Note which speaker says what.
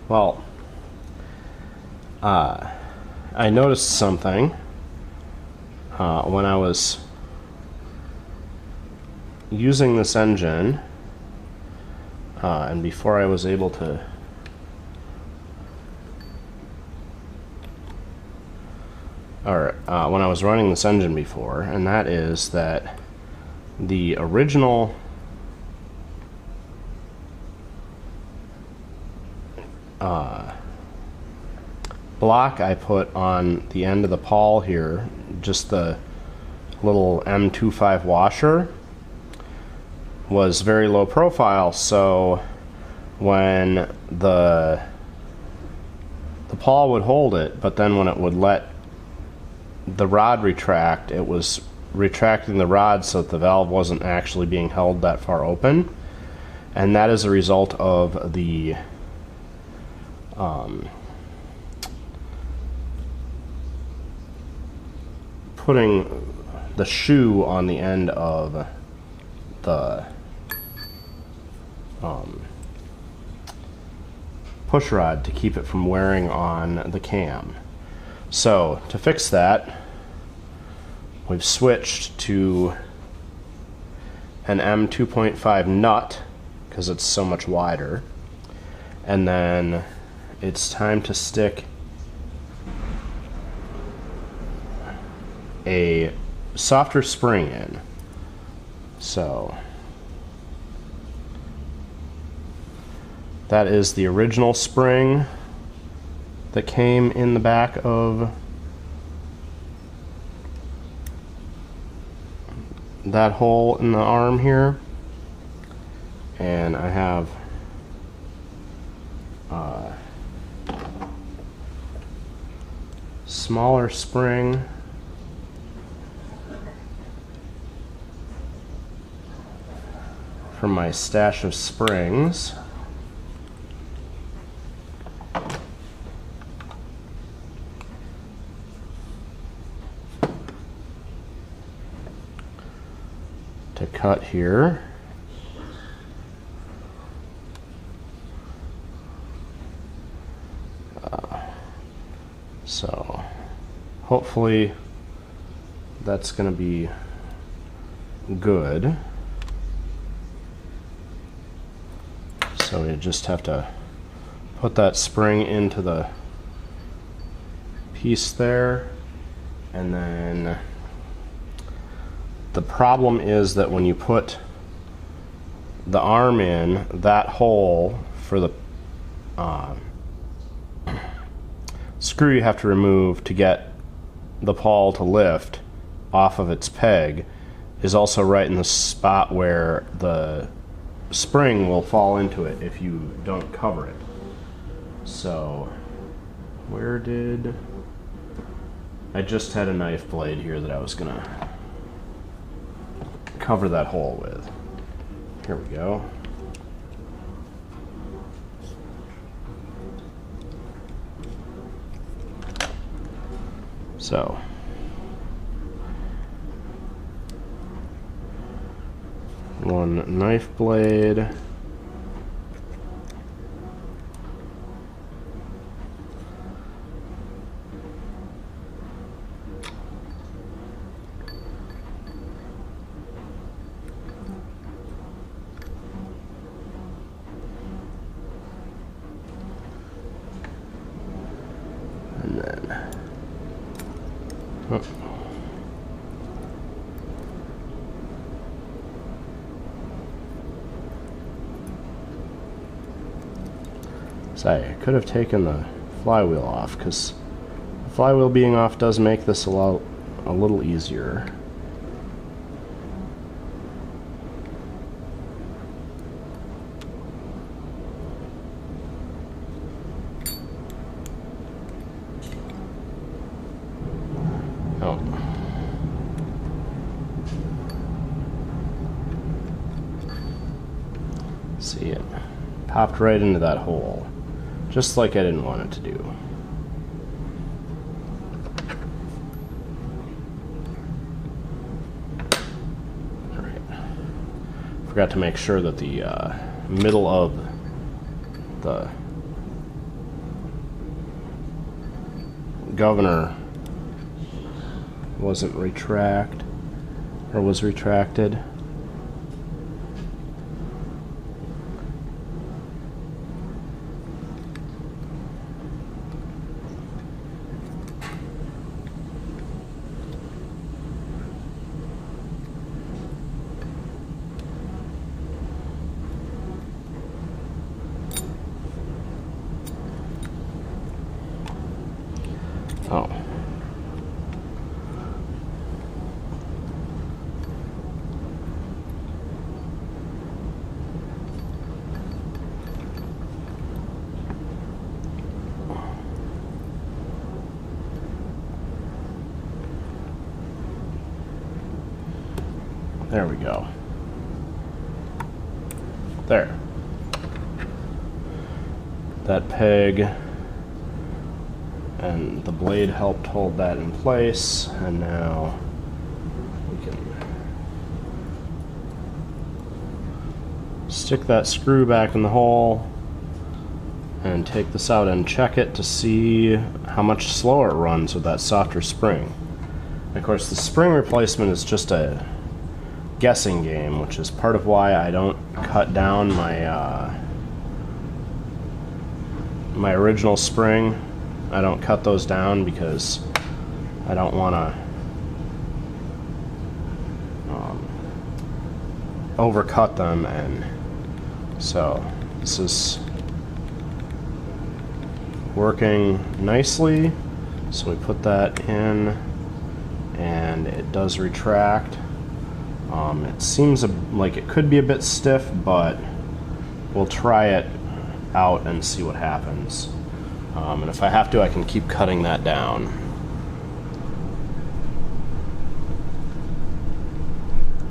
Speaker 1: Well, I noticed something when I was using this engine, and before I was able to when I was running this engine before, and that is that the original block I put on the end of the pawl here, just the little M25 washer, was very low profile, so when the pawl would hold it, but then when it would let the rod retract, it was retracting the rod so that the valve wasn't actually being held that far open, and that is a result of the putting the shoe on the end of the push rod to keep it from wearing on the cam. So to fix that, we've switched to an M2.5 nut because it's so much wider, and then it's time to stick a softer spring in. So that is the original spring that came in the back of that hole in the arm here, and I have a smaller spring from my stash of springs. To cut here. So hopefully that's going to be good. So we just have to put that spring into the piece there, and then the problem is that when you put the arm in, that hole for the screw you have to remove to get the pawl to lift off of its peg is also right in the spot where the spring will fall into it if you don't cover it. So where did I just had a knife blade here that I was gonna cover that hole with. Here we go. So one knife blade, and then Sorry, I could have taken the flywheel off, because the flywheel being off does make this a little easier. Oh. See, it popped right into that hole, just like I didn't want it to do. Alright. Forgot to make sure that the middle of the governor wasn't was retracted. Oh. There we go. There. That peg and the blade helped hold that in place, and now we can stick that screw back in the hole and take this out and check it to see how much slower it runs with that softer spring. And of course, the spring replacement is just a guessing game, which is part of why I don't cut down my my original spring. I don't cut those down because I don't want to overcut them, and so this is working nicely. So we put that in and it does retract. It seems like it could be a bit stiff, but we'll try it out and see what happens. And if I have to, I can keep cutting that down.